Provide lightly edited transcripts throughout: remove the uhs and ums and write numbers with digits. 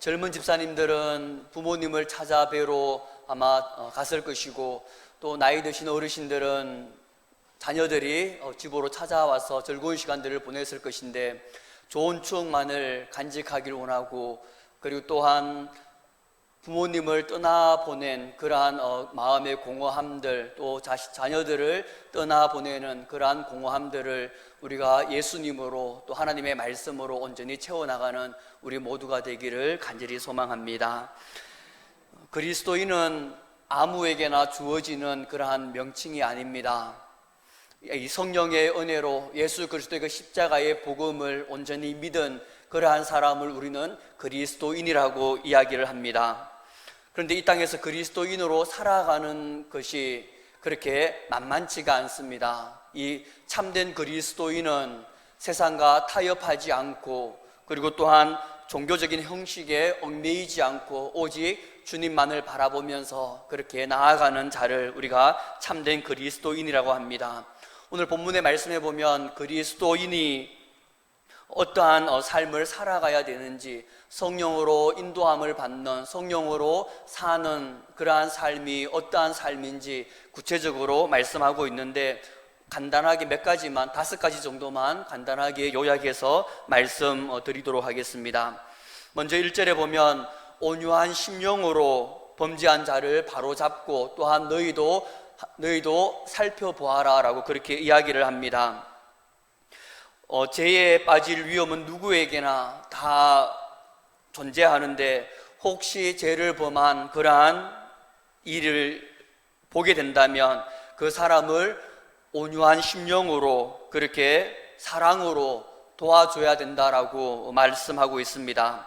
젊은 집사님들은 부모님을 찾아뵈러 아마 갔을 것이고, 또 나이 드신 어르신들은 자녀들이 집으로 찾아와서 즐거운 시간들을 보냈을 것인데, 좋은 추억만을 간직하길 원하고, 그리고 또한 부모님을 떠나보낸 그러한 마음의 공허함들, 또 자녀들을 떠나보내는 그러한 공허함들을 우리가 예수님으로 또 하나님의 말씀으로 온전히 채워나가는 우리 모두가 되기를 간절히 소망합니다. 그리스도인은 아무에게나 주어지는 그러한 명칭이 아닙니다. 이 성령의 은혜로 예수 그리스도의 그 십자가의 복음을 온전히 믿은 그러한 사람을 우리는 그리스도인이라고 이야기를 합니다. 그런데 이 땅에서 그리스도인으로 살아가는 것이 그렇게 만만치가 않습니다. 이 참된 그리스도인은 세상과 타협하지 않고, 그리고 또한 종교적인 형식에 얽매이지 않고 오직 주님만을 바라보면서 그렇게 나아가는 자를 우리가 참된 그리스도인이라고 합니다. 오늘 본문의 말씀에 보면 그리스도인이 어떠한 삶을 살아가야 되는지, 성령으로 인도함을 받는, 성령으로 사는 그러한 삶이 어떠한 삶인지 구체적으로 말씀하고 있는데, 간단하게 몇 가지만, 5가지 정도만 간단하게 요약해서 말씀드리도록 하겠습니다. 먼저 1절에 보면 온유한 심령으로 범죄한 자를 바로잡고 또한 너희도 살펴보아라 라고 그렇게 이야기를 합니다. 죄에 빠질 위험은 누구에게나 다 존재하는데, 혹시 죄를 범한 그러한 일을 보게 된다면 그 사람을 온유한 심령으로 그렇게 사랑으로 도와줘야 된다라고 말씀하고 있습니다.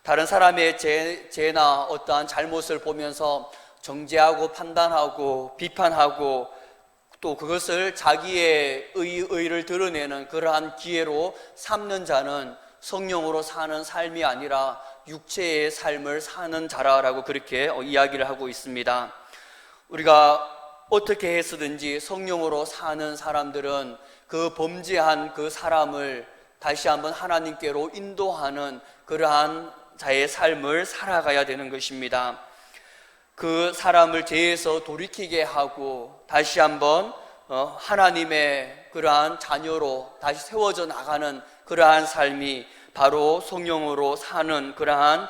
다른 사람의 죄나 어떠한 잘못을 보면서 정죄하고 판단하고 비판하고, 또 그것을 자기의 의를 드러내는 그러한 기회로 삼는 자는 성령으로 사는 삶이 아니라 육체의 삶을 사는 자라고 그렇게 이야기를 하고 있습니다. 우리가 어떻게 해서든지 성령으로 사는 사람들은 그 범죄한 그 사람을 다시 한번 하나님께로 인도하는 그러한 자의 삶을 살아가야 되는 것입니다. 그 사람을 죄에서 돌이키게 하고 다시 한번 하나님의 그러한 자녀로 다시 세워져 나가는 그러한 삶이 바로 성령으로 사는 그러한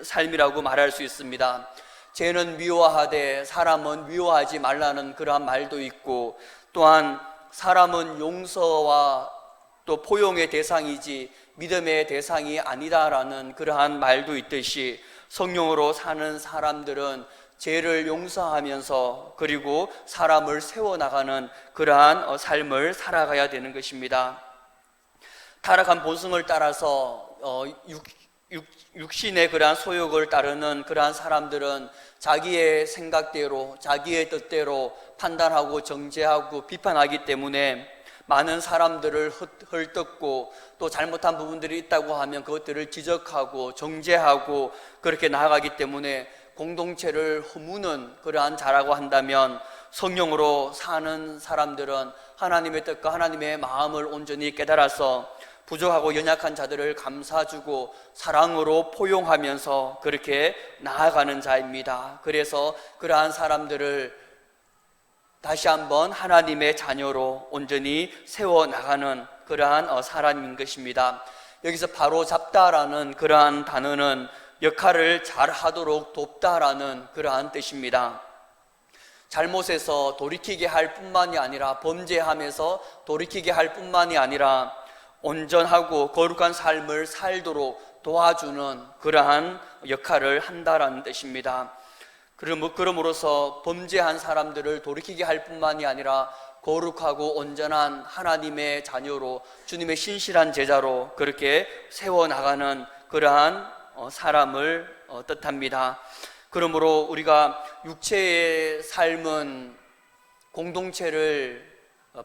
삶이라고 말할 수 있습니다. 죄는 미워하되 사람은 미워하지 말라는 그러한 말도 있고, 또한 사람은 용서와 또 포용의 대상이지 믿음의 대상이 아니다라는 그러한 말도 있듯이, 성령으로 사는 사람들은 죄를 용서하면서 그리고 사람을 세워나가는 그러한 삶을 살아가야 되는 것입니다. 타락한 본성을 따라서 육신의 그러한 소욕을 따르는 그러한 사람들은 자기의 생각대로, 자기의 뜻대로 판단하고 정죄하고 비판하기 때문에 많은 사람들을 헐뜯고, 또 잘못한 부분들이 있다고 하면 그것들을 지적하고 정죄하고 그렇게 나아가기 때문에 공동체를 허무는 그러한 자라고 한다면, 성령으로 사는 사람들은 하나님의 뜻과 하나님의 마음을 온전히 깨달아서 부족하고 연약한 자들을 감싸주고 사랑으로 포용하면서 그렇게 나아가는 자입니다. 그래서 그러한 사람들을 다시 한번 하나님의 자녀로 온전히 세워나가는 그러한 사람인 것입니다. 여기서 바로 잡다라는 그러한 단어는 역할을 잘 하도록 돕다라는 그러한 뜻입니다. 잘못에서 돌이키게 할 뿐만이 아니라, 범죄하면서 돌이키게 할 뿐만이 아니라 온전하고 거룩한 삶을 살도록 도와주는 그러한 역할을 한다라는 뜻입니다. 그러므로서 범죄한 사람들을 돌이키게 할 뿐만이 아니라 거룩하고 온전한 하나님의 자녀로, 주님의 신실한 제자로 그렇게 세워나가는 그러한 사람을 뜻합니다. 그러므로 우리가 육체의 삶은 공동체를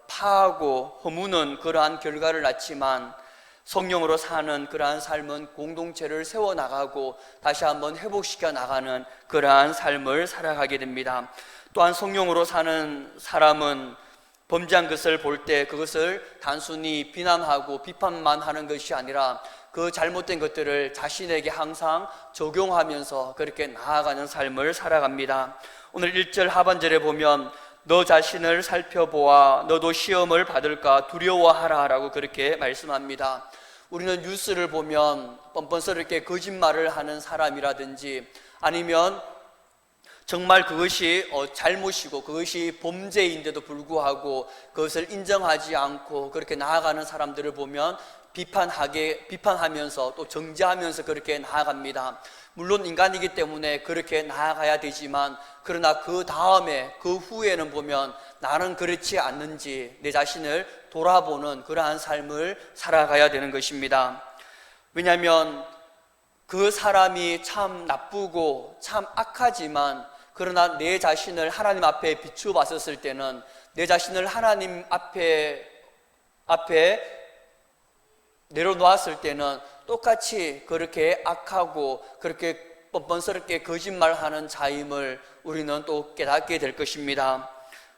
파하고 허무는 그러한 결과를 낳지만, 성령으로 사는 그러한 삶은 공동체를 세워나가고 다시 한번 회복시켜 나가는 그러한 삶을 살아가게 됩니다. 또한 성령으로 사는 사람은 범죄한 것을 볼 때 그것을 단순히 비난하고 비판만 하는 것이 아니라 그 잘못된 것들을 자신에게 항상 적용하면서 그렇게 나아가는 삶을 살아갑니다. 오늘 1절 하반절에 보면 너 자신을 살펴보아 너도 시험을 받을까 두려워하라 라고 그렇게 말씀합니다. 우리는 뉴스를 보면 뻔뻔스럽게 거짓말을 하는 사람이라든지 아니면 정말 그것이 잘못이고 그것이 범죄인데도 불구하고 그것을 인정하지 않고 그렇게 나아가는 사람들을 보면 비판하면서 또 정죄하면서 그렇게 나아갑니다. 물론 인간이기 때문에 그렇게 나아가야 되지만 그러나 그 다음에 그 후에는 보면 나는 그렇지 않는지 내 자신을 돌아보는 그러한 삶을 살아가야 되는 것입니다. 왜냐하면 그 사람이 참 나쁘고 참 악하지만 그러나 내 자신을 하나님 앞에 비추어봤었을 때는 내 자신을 하나님 앞에 내려놓았을 때는 똑같이 그렇게 악하고 그렇게 뻔뻔스럽게 거짓말하는 자임을 우리는 또 깨닫게 될 것입니다.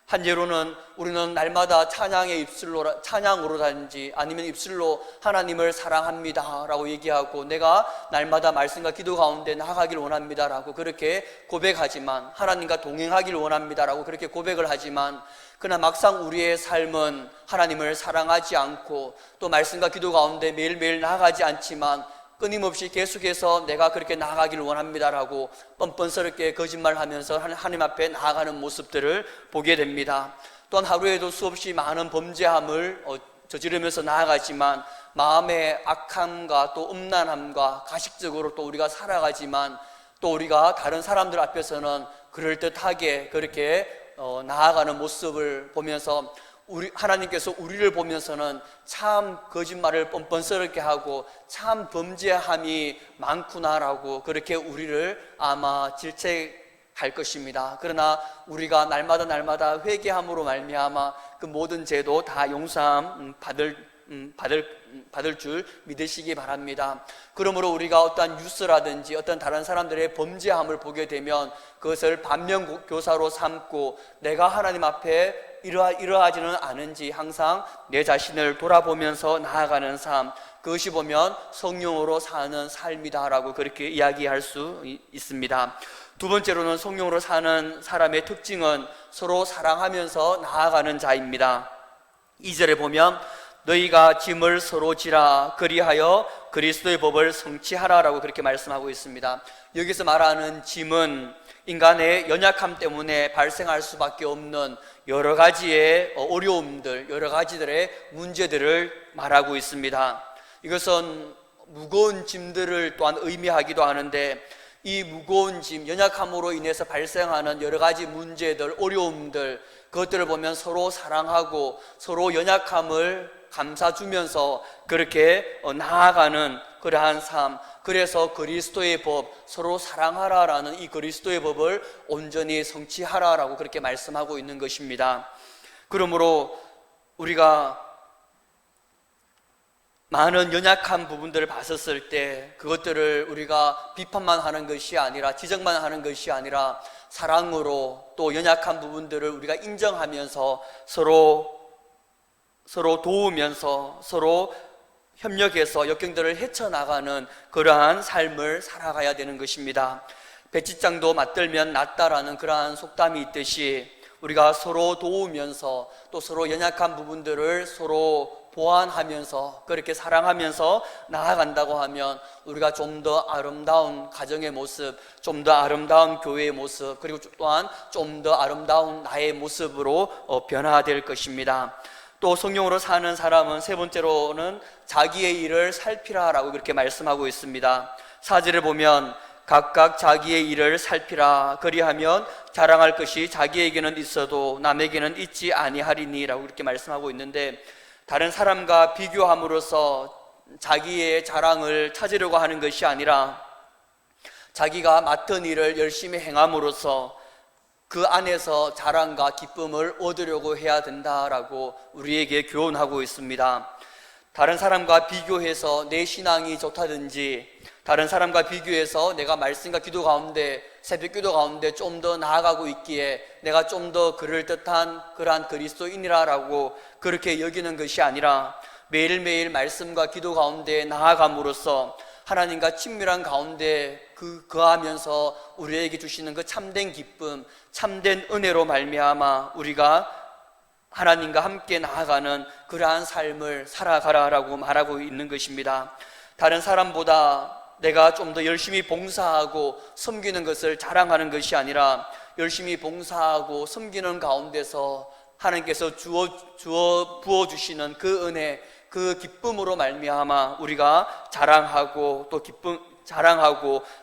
한 예로는 우리는 날마다 찬양으로든지 아니면 입술로 하나님을 사랑합니다 라고 얘기하고 내가 날마다 말씀과 기도 가운데 나아가길 원합니다 라고 그렇게 고백하지만 하나님과 동행하길 원합니다 라고 그렇게 고백을 하지만 그러나 막상 우리의 삶은 하나님을 사랑하지 않고 또 말씀과 기도 가운데 매일매일 나아가지 않지만 끊임없이 계속해서 내가 그렇게 나아가기를 원합니다라고 뻔뻔스럽게 거짓말하면서 하나님 앞에 나아가는 모습들을 보게 됩니다. 또한 하루에도 수없이 많은 범죄함을 저지르면서 나아가지만 마음의 악함과 또 음란함과 가식적으로 또 우리가 살아가지만 또 우리가 다른 사람들 앞에서는 그럴듯하게 그렇게 나아가는 모습을 보면서 하나님께서 우리를 보면서는 참 거짓말을 뻔뻔스럽게 하고 참 범죄함이 많구나라고 그렇게 우리를 아마 질책할 것입니다. 그러나 우리가 날마다 회개함으로 말미암아 그 모든 죄도 다 용서함 받을 줄 믿으시기 바랍니다. 그러므로 우리가 어떤 뉴스라든지 어떤 다른 사람들의 범죄함을 보게 되면 그것을 반면교사로 삼고 내가 하나님 앞에 이러하지는 않은지 항상 내 자신을 돌아보면서 나아가는 삶, 그것이 보면 성령으로 사는 삶이다라고 그렇게 이야기할 수 있습니다. 두 번째로는 성령으로 사는 사람의 특징은 서로 사랑하면서 나아가는 자입니다. 2절에 보면 너희가 짐을 서로 지라 그리하여 그리스도의 법을 성취하라라고 그렇게 말씀하고 있습니다. 여기서 말하는 짐은 인간의 연약함 때문에 발생할 수밖에 없는 여러 가지의 어려움들, 여러 가지들의 문제들을 말하고 있습니다. 이것은 무거운 짐들을 또한 의미하기도 하는데 이 무거운 짐, 연약함으로 인해서 발생하는 여러 가지 문제들, 어려움들, 그것들을 보면 서로 사랑하고 서로 연약함을 감싸주면서 그렇게 나아가는 그러한 삶, 그래서 그리스도의 법, 서로 사랑하라라는 이 그리스도의 법을 온전히 성취하라라고 그렇게 말씀하고 있는 것입니다. 그러므로 우리가 많은 연약한 부분들을 봤었을 때 그것들을 우리가 비판만 하는 것이 아니라 지적만 하는 것이 아니라 사랑으로 또 연약한 부분들을 우리가 인정하면서 서로 도우면서 서로 협력해서 역경들을 헤쳐나가는 그러한 삶을 살아가야 되는 것입니다. 배치장도 맞들면 낫다라는 그러한 속담이 있듯이 우리가 서로 도우면서 또 서로 연약한 부분들을 서로 보완하면서 그렇게 사랑하면서 나아간다고 하면 우리가 좀 더 아름다운 가정의 모습, 좀 더 아름다운 교회의 모습, 그리고 또한 좀 더 아름다운 나의 모습으로 변화될 것입니다. 또 성령으로 사는 사람은 세 번째로는 자기의 일을 살피라라고 그렇게 말씀하고 있습니다. 4절에 보면 각각 자기의 일을 살피라 그리하면 자랑할 것이 자기에게는 있어도 남에게는 있지 아니하리니라고 그렇게 말씀하고 있는데 다른 사람과 비교함으로써 자기의 자랑을 찾으려고 하는 것이 아니라 자기가 맡은 일을 열심히 행함으로써 그 안에서 자랑과 기쁨을 얻으려고 해야 된다라고 우리에게 교훈하고 있습니다. 다른 사람과 비교해서 내 신앙이 좋다든지 다른 사람과 비교해서 내가 말씀과 기도 가운데 새벽 기도 가운데 좀 더 나아가고 있기에 내가 좀 더 그럴듯한 그러한 그리스도인이라고 그렇게 여기는 것이 아니라 매일매일 말씀과 기도 가운데 나아감으로써 하나님과 친밀한 가운데 거하면서 우리에게 주시는 그 참된 기쁨, 참된 은혜로 말미암아 우리가 하나님과 함께 나아가는 그러한 삶을 살아가라라고 말하고 있는 것입니다. 다른 사람보다 내가 좀 더 열심히 봉사하고 섬기는 것을 자랑하는 것이 아니라 열심히 봉사하고 섬기는 가운데서 하나님께서 부어주시는 그 은혜, 그 기쁨으로 말미암아 우리가 자랑하고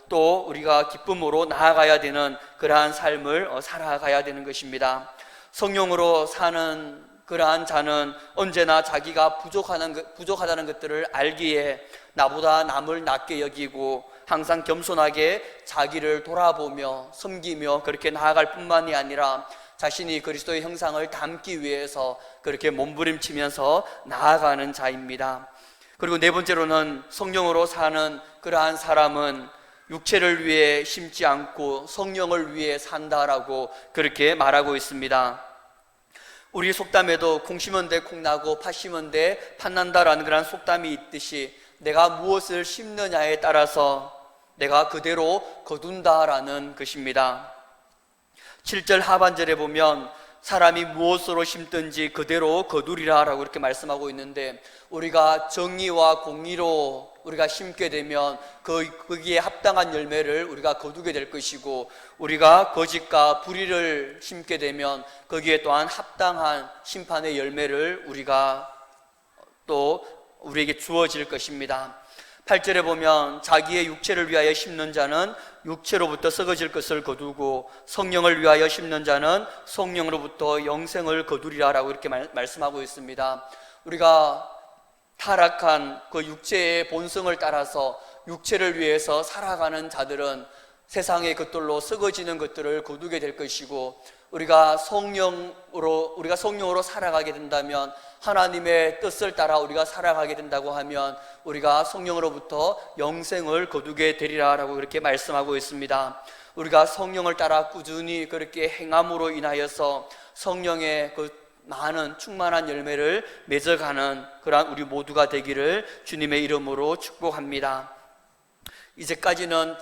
또 우리가 기쁨으로 나아가야 되는 그러한 삶을 살아가야 되는 것입니다. 성령으로 사는 그러한 자는 언제나 자기가 부족하다는 것들을 알기에 나보다 남을 낮게 여기고 항상 겸손하게 자기를 돌아보며 섬기며 그렇게 나아갈 뿐만이 아니라 자신이 그리스도의 형상을 담기 위해서 그렇게 몸부림치면서 나아가는 자입니다. 그리고 네 번째로는 성령으로 사는 그러한 사람은 육체를 위해 심지 않고 성령을 위해 산다라고 그렇게 말하고 있습니다. 우리 속담에도 콩 심은 데 콩 나고 팥 심은 데 팥 난다라는 그런 속담이 있듯이 내가 무엇을 심느냐에 따라서 내가 그대로 거둔다라는 것입니다. 7절 하반절에 보면 사람이 무엇으로 심든지 그대로 거두리라 라고 이렇게 말씀하고 있는데, 우리가 정의와 공의로 우리가 심게 되면 거기에 합당한 열매를 우리가 거두게 될 것이고, 우리가 거짓과 불의를 심게 되면 거기에 또한 합당한 심판의 열매를 우리에게 주어질 것입니다. 8절에 보면 자기의 육체를 위하여 심는 자는 육체로부터 썩어질 것을 거두고 성령을 위하여 심는 자는 성령으로부터 영생을 거두리라 라고 이렇게 말씀하고 있습니다. 우리가 타락한 그 육체의 본성을 따라서 육체를 위해서 살아가는 자들은 세상의 것들로 썩어지는 것들을 거두게 될 것이고, 우리가 성령으로 살아가게 된다면, 하나님의 뜻을 따라 우리가 살아가게 된다고 하면 우리가 성령으로부터 영생을 거두게 되리라 라고 그렇게 말씀하고 있습니다. 우리가 성령을 따라 꾸준히 그렇게 행함으로 인하여서 성령의 그 많은 충만한 열매를 맺어가는 그러한 우리 모두가 되기를 주님의 이름으로 축복합니다. 이제까지는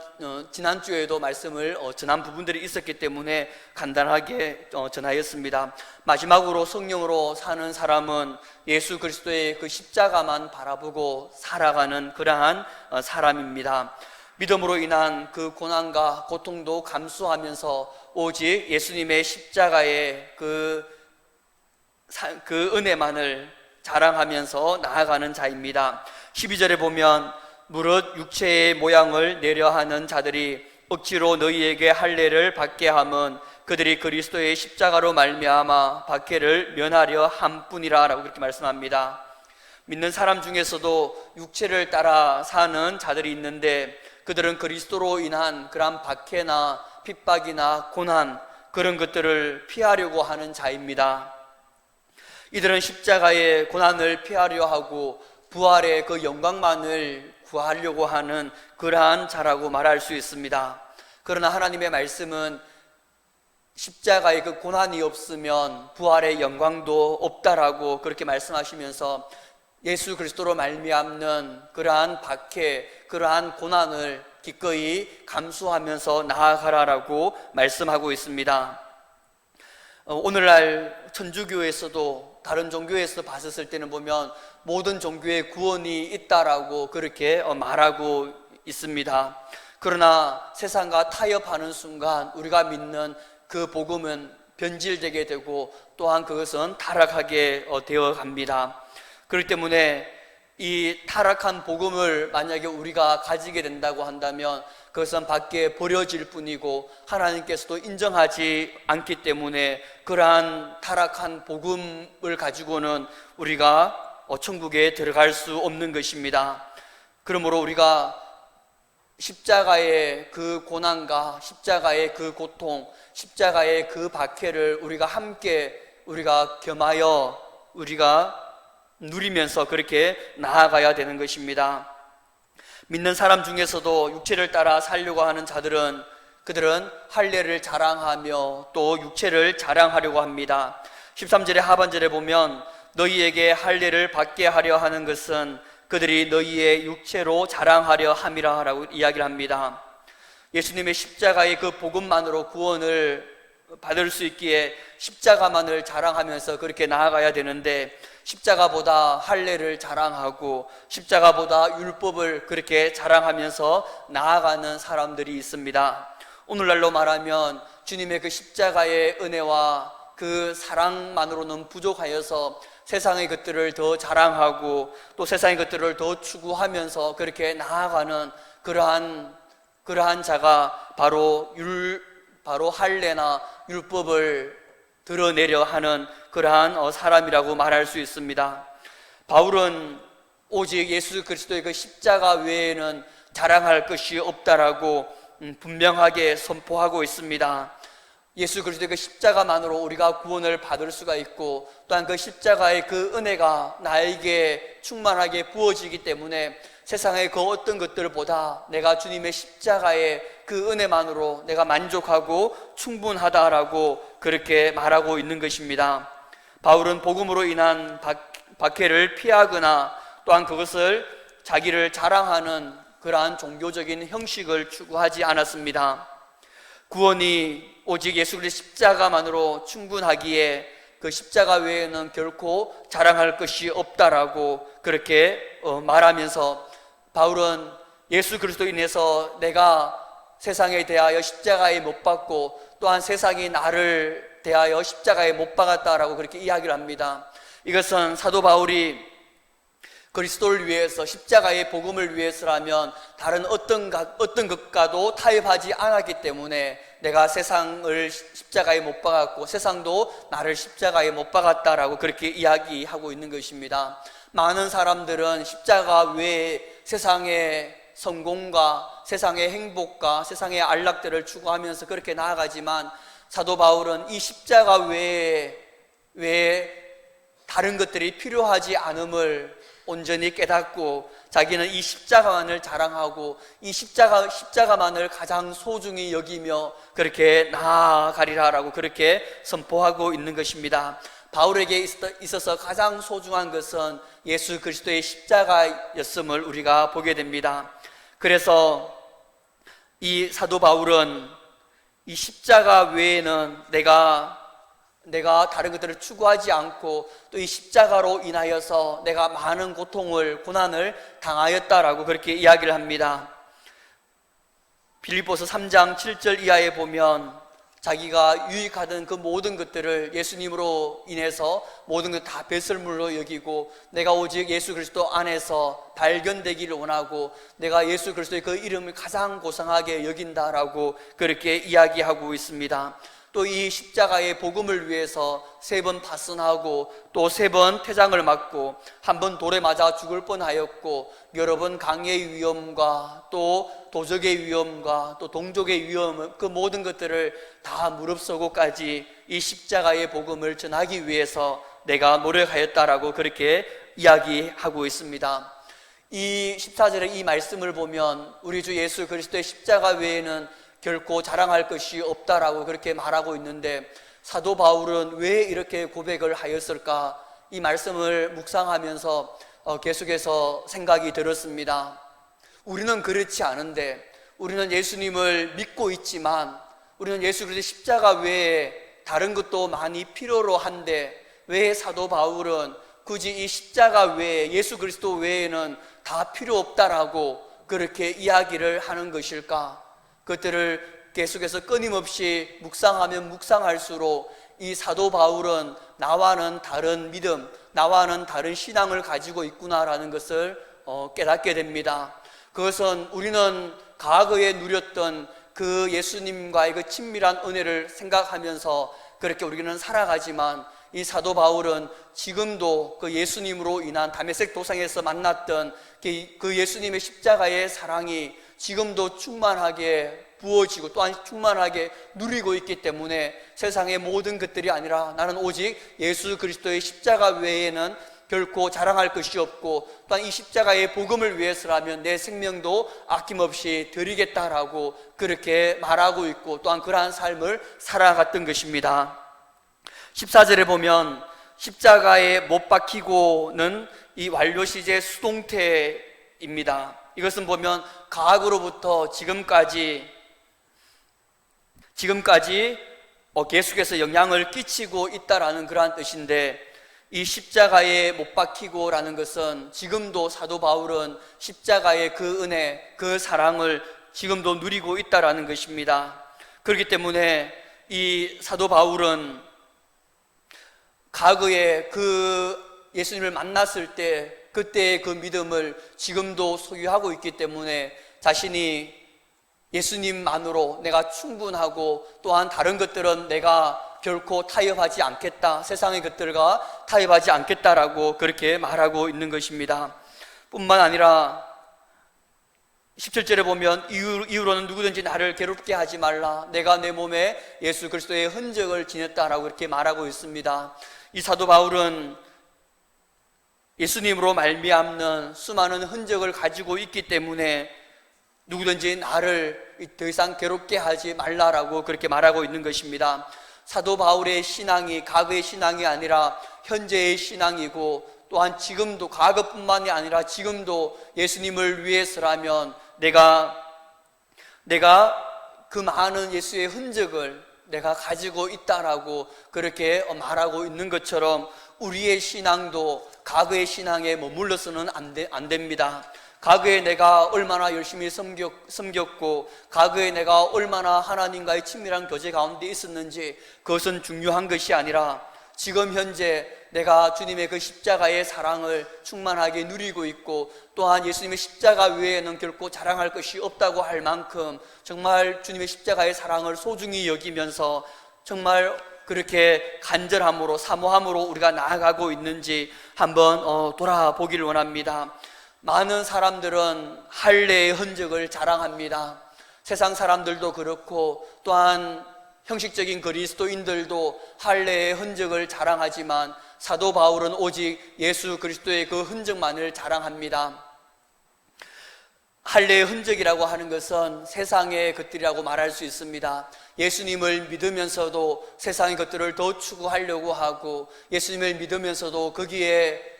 지난주에도 말씀을 전한 부분들이 있었기 때문에 간단하게 전하였습니다. 마지막으로 성령으로 사는 사람은 예수 그리스도의 그 십자가만 바라보고 살아가는 그러한 사람입니다. 믿음으로 인한 그 고난과 고통도 감수하면서 오직 예수님의 십자가의 그 은혜만을 자랑하면서 나아가는 자입니다. 12절에 보면 무릇 육체의 모양을 내려하는 자들이 억지로 너희에게 할례를 받게 함은 그들이 그리스도의 십자가로 말미암아 박해를 면하려 함뿐이라 라고 그렇게 말씀합니다. 믿는 사람 중에서도 육체를 따라 사는 자들이 있는데, 그들은 그리스도로 인한 그런 박해나 핍박이나 고난, 그런 것들을 피하려고 하는 자입니다. 이들은 십자가의 고난을 피하려 하고 부활의 그 영광만을 구하려고 하는 그러한 자라고 말할 수 있습니다. 그러나 하나님의 말씀은 십자가의 그 고난이 없으면 부활의 영광도 없다라고 그렇게 말씀하시면서 예수 그리스도로 말미암는 그러한 박해, 그러한 고난을 기꺼이 감수하면서 나아가라라고 말씀하고 있습니다. 오늘날 천주교에서도 다른 종교에서 봤을 때는 보면 모든 종교에 구원이 있다라고 그렇게 말하고 있습니다. 그러나 세상과 타협하는 순간 우리가 믿는 그 복음은 변질되게 되고 또한 그것은 타락하게 되어 갑니다. 그렇기 때문에 이 타락한 복음을 만약에 우리가 가지게 된다고 한다면 그것은 밖에 버려질 뿐이고 하나님께서도 인정하지 않기 때문에 그러한 타락한 복음을 가지고는 우리가 천국에 들어갈 수 없는 것입니다. 그러므로 우리가 십자가의 그 고난과 십자가의 그 고통, 십자가의 그 박해를 우리가 함께 겸하여 우리가 누리면서 그렇게 나아가야 되는 것입니다. 믿는 사람 중에서도 육체를 따라 살려고 하는 자들은 그들은 할례를 자랑하며 또 육체를 자랑하려고 합니다. 13절의 하반절에 보면 너희에게 할례를 받게 하려 하는 것은 그들이 너희의 육체로 자랑하려 함이라 라고 이야기를 합니다. 예수님의 십자가의 그 복음만으로 구원을 받을 수 있기에 십자가만을 자랑하면서 그렇게 나아가야 되는데, 십자가보다 할례를 자랑하고 십자가보다 율법을 그렇게 자랑하면서 나아가는 사람들이 있습니다. 오늘날로 말하면 주님의 그 십자가의 은혜와 그 사랑만으로는 부족하여서 세상의 것들을 더 자랑하고 또 세상의 것들을 더 추구하면서 그렇게 나아가는 그러한 자가 바로 할례나 율법을 드러내려 하는 그러한 사람이라고 말할 수 있습니다. 바울은 오직 예수 그리스도의 그 십자가 외에는 자랑할 것이 없다라고 분명하게 선포하고 있습니다. 예수 그리스도의 그 십자가만으로 우리가 구원을 받을 수가 있고, 또한 그 십자가의 그 은혜가 나에게 충만하게 부어지기 때문에 세상의 그 어떤 것들보다 내가 주님의 십자가의 그 은혜만으로 내가 만족하고 충분하다라고 그렇게 말하고 있는 것입니다. 바울은 복음으로 인한 박해를 피하거나 또한 그것을 자기를 자랑하는 그러한 종교적인 형식을 추구하지 않았습니다. 구원이 오직 예수 그리스도의 십자가만으로 충분하기에 그 십자가 외에는 결코 자랑할 것이 없다라고 그렇게 말하면서, 바울은 예수 그리스도로 인해서 내가 세상에 대하여 십자가에 못 박고 또한 세상이 나를 대하여 십자가에 못 박았다라고 그렇게 이야기를 합니다. 이것은 사도 바울이 그리스도를 위해서 십자가의 복음을 위해서라면 다른 어떤 것과도 타협하지 않았기 때문에 내가 세상을 십자가에 못 박았고 세상도 나를 십자가에 못 박았다라고 그렇게 이야기하고 있는 것입니다. 많은 사람들은 십자가 외에 세상의 성공과 세상의 행복과 세상의 안락들을 추구하면서 그렇게 나아가지만, 사도 바울은 이 십자가 외에 다른 것들이 필요하지 않음을 온전히 깨닫고 자기는 이 십자가만을 자랑하고 이 십자가만을 가장 소중히 여기며 그렇게 나아가리라라고 그렇게 선포하고 있는 것입니다. 바울에게 있어서 가장 소중한 것은 예수 그리스도의 십자가였음을 우리가 보게 됩니다. 그래서 이 사도 바울은 이 십자가 외에는 내가 다른 것들을 추구하지 않고 또 이 십자가로 인하여서 내가 많은 고난을 당하였다라고 그렇게 이야기를 합니다. 빌립보서 3장 7절 이하에 보면 자기가 유익하던 그 모든 것들을 예수님으로 인해서 모든 것 다 배설물로 여기고 내가 오직 예수 그리스도 안에서 발견되기를 원하고 내가 예수 그리스도의 그 이름을 가장 고상하게 여긴다라고 그렇게 이야기하고 있습니다. 또 이 십자가의 복음을 위해서 3번 파선하고 또 3번 태장을 맞고 한 번 돌에 맞아 죽을 뻔하였고 여러 번 강의 위험과 또 도적의 위험과 또 동족의 위험, 그 모든 것들을 다 무릅쓰고까지 이 십자가의 복음을 전하기 위해서 내가 노력하였다라고 그렇게 이야기하고 있습니다. 이 14절의 이 말씀을 보면 우리 주 예수 그리스도의 십자가 외에는 결코 자랑할 것이 없다라고 그렇게 말하고 있는데, 사도 바울은 왜 이렇게 고백을 하였을까? 이 말씀을 묵상하면서 계속해서 생각이 들었습니다. 우리는 그렇지 않은데, 우리는 예수님을 믿고 있지만 우리는 예수 그리스도의 십자가 외에 다른 것도 많이 필요로 한데 왜 사도 바울은 굳이 이 십자가 외에 예수 그리스도 외에는 다 필요 없다라고 그렇게 이야기를 하는 것일까? 그것들을 계속해서 끊임없이 묵상하면 묵상할수록 이 사도 바울은 나와는 다른 믿음, 나와는 다른 신앙을 가지고 있구나라는 것을 깨닫게 됩니다. 그것은 우리는 과거에 누렸던 그 예수님과의 그 친밀한 은혜를 생각하면서 그렇게 우리는 살아가지만, 이 사도 바울은 지금도 그 예수님으로 인한 다메섹 도상에서 만났던 그 예수님의 십자가의 사랑이 지금도 충만하게 부어지고 또한 충만하게 누리고 있기 때문에 세상의 모든 것들이 아니라 나는 오직 예수 그리스도의 십자가 외에는 결코 자랑할 것이 없고 또한 이 십자가의 복음을 위해서라면 내 생명도 아낌없이 드리겠다라고 그렇게 말하고 있고 또한 그러한 삶을 살아갔던 것입니다. 14절에 보면 십자가에 못 박히고는 이 완료 시제 수동태입니다. 이것은 보면 과거로부터 지금까지 계속해서 영향을 끼치고 있다라는 그러한 뜻인데, 이 십자가에 못 박히고라는 것은 지금도 사도 바울은 십자가의 그 은혜, 그 사랑을 지금도 누리고 있다라는 것입니다. 그렇기 때문에 이 사도 바울은 과거에 그 예수님을 만났을 때 그때의 그 믿음을 지금도 소유하고 있기 때문에 자신이 예수님만으로 내가 충분하고 또한 다른 것들은 내가 결코 타협하지 않겠다, 세상의 것들과 타협하지 않겠다라고 그렇게 말하고 있는 것입니다. 뿐만 아니라 17절에 보면 이후로는 누구든지 나를 괴롭게 하지 말라, 내가 내 몸에 예수 그리스도의 흔적을 지녔다라고 그렇게 말하고 있습니다. 이 사도 바울은 예수님으로 말미암는 수많은 흔적을 가지고 있기 때문에 누구든지 나를 더 이상 괴롭게 하지 말라라고 그렇게 말하고 있는 것입니다. 사도 바울의 신앙이 과거의 신앙이 아니라 현재의 신앙이고, 또한 지금도, 과거뿐만이 아니라 지금도 예수님을 위해서라면 내가 그 많은 예수의 흔적을 내가 가지고 있다라고 그렇게 말하고 있는 것처럼 우리의 신앙도 과거의 신앙에 머물러서는 안 됩니다. 과거에 내가 얼마나 열심히 섬겼고 과거에 내가 얼마나 하나님과의 친밀한 교제 가운데 있었는지 그것은 중요한 것이 아니라 지금 현재 내가 주님의 그 십자가의 사랑을 충만하게 누리고 있고, 또한 예수님의 십자가 외에는 결코 자랑할 것이 없다고 할 만큼 정말 주님의 십자가의 사랑을 소중히 여기면서 정말 그렇게 간절함으로 사모함으로 우리가 나아가고 있는지 한번 돌아보기를 원합니다. 많은 사람들은 할례의 흔적을 자랑합니다. 세상 사람들도 그렇고 또한 형식적인 그리스도인들도 할례의 흔적을 자랑하지만 사도 바울은 오직 예수 그리스도의 그 흔적만을 자랑합니다. 할례의 흔적이라고 하는 것은 세상의 것들이라고 말할 수 있습니다. 예수님을 믿으면서도 세상의 것들을 더 추구하려고 하고, 예수님을 믿으면서도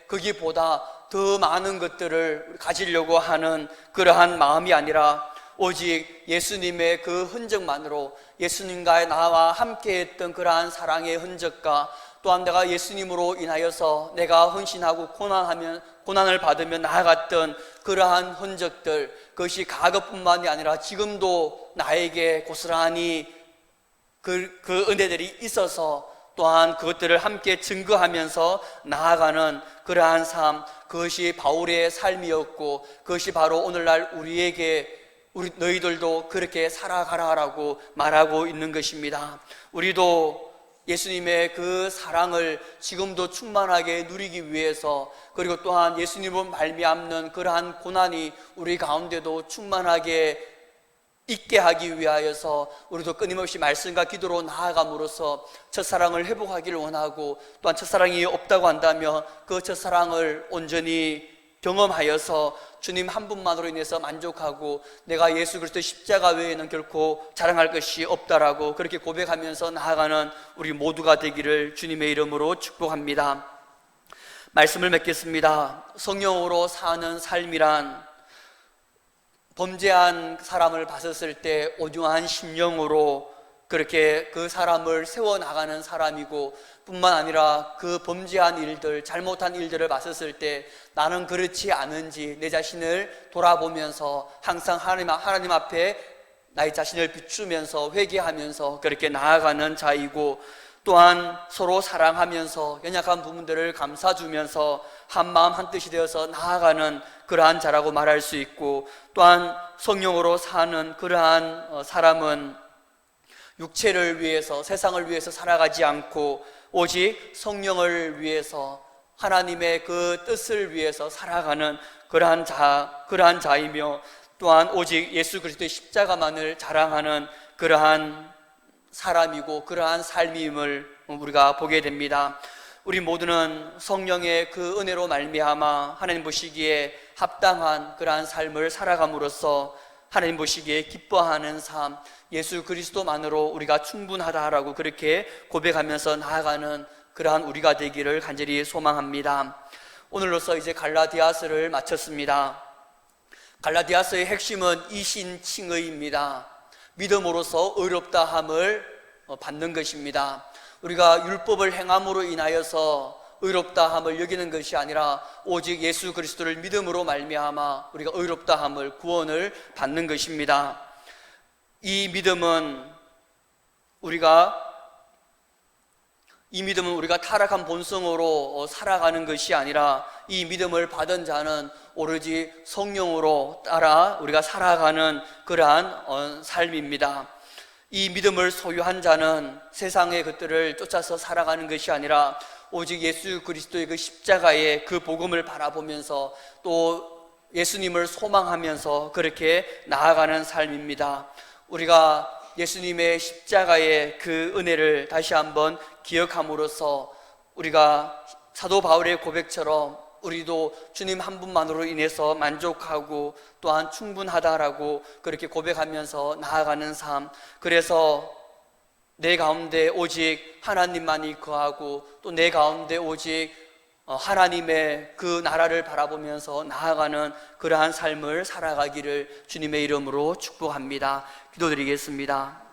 거기보다 더 많은 것들을 가지려고 하는 그러한 마음이 아니라 오직 예수님의 그 흔적만으로, 예수님과 나와 함께 했던 그러한 사랑의 흔적과 또한 내가 예수님으로 인하여서 내가 헌신하고 고난을 받으며 나아갔던 그러한 흔적들, 그것이 과거뿐만이 아니라 지금도 나에게 고스란히 그 은혜들이 있어서 또한 그것들을 함께 증거하면서 나아가는 그러한 삶, 그것이 바울의 삶이었고 그것이 바로 오늘날 너희들도 그렇게 살아가라라고 말하고 있는 것입니다. 우리도 예수님의 그 사랑을 지금도 충만하게 누리기 위해서, 그리고 또한 예수님을 말미암는 그러한 고난이 우리 가운데도 충만하게 있게 하기 위하여서 우리도 끊임없이 말씀과 기도로 나아감으로써 첫사랑을 회복하기를 원하고, 또한 첫사랑이 없다고 한다면 그 첫사랑을 온전히 경험하여서 주님 한 분만으로 인해서 만족하고 내가 예수 그리스도 십자가 외에는 결코 자랑할 것이 없다라고 그렇게 고백하면서 나아가는 우리 모두가 되기를 주님의 이름으로 축복합니다. 말씀을 맺겠습니다. 성령으로 사는 삶이란 범죄한 사람을 봤었을 때 온유한 심령으로 그렇게 그 사람을 세워나가는 사람이고, 뿐만 아니라 그 범죄한 일들, 잘못한 일들을 봤었을 때 나는 그렇지 않은지 내 자신을 돌아보면서 항상 하나님 앞에 나의 자신을 비추면서 회개하면서 그렇게 나아가는 자이고, 또한 서로 사랑하면서 연약한 부분들을 감싸주면서 한 마음 한 뜻이 되어서 나아가는 그러한 자라고 말할 수 있고, 또한 성령으로 사는 그러한 사람은 육체를 위해서, 세상을 위해서 살아가지 않고 오직 성령을 위해서, 하나님의 그 뜻을 위해서 살아가는 그러한 자이며, 또한 오직 예수 그리스도의 십자가만을 자랑하는 그러한 사람이고 그러한 삶임을 우리가 보게 됩니다. 우리 모두는 성령의 그 은혜로 말미암아 하나님 보시기에 합당한 그러한 삶을 살아감으로써 하나님 보시기에 기뻐하는 삶, 예수 그리스도만으로 우리가 충분하다라고 그렇게 고백하면서 나아가는 그러한 우리가 되기를 간절히 소망합니다. 오늘로서 이제 갈라디아서를 마쳤습니다. 갈라디아서의 핵심은 이신칭의입니다. 믿음으로써 의롭다함을 받는 것입니다. 우리가 율법을 행함으로 인하여서 의롭다함을 여기는 것이 아니라 오직 예수 그리스도를 믿음으로 말미암아 우리가 의롭다함을, 구원을 받는 것입니다. 이 믿음은 우리가 타락한 본성으로 살아가는 것이 아니라 이 믿음을 받은 자는 오로지 성령으로 따라 우리가 살아가는 그러한 삶입니다. 이 믿음을 소유한 자는 세상의 것들을 쫓아서 살아가는 것이 아니라 오직 예수 그리스도의 그 십자가의 그 복음을 바라보면서 또 예수님을 소망하면서 그렇게 나아가는 삶입니다. 우리가 예수님의 십자가의 그 은혜를 다시 한번 기억함으로써 우리가 사도 바울의 고백처럼 우리도 주님 한 분만으로 인해서 만족하고 또한 충분하다라고 그렇게 고백하면서 나아가는 삶, 그래서 내 가운데 오직 하나님만이 거하고 또 내 가운데 오직 하나님의 그 나라를 바라보면서 나아가는 그러한 삶을 살아가기를 주님의 이름으로 축복합니다. 기도드리겠습니다.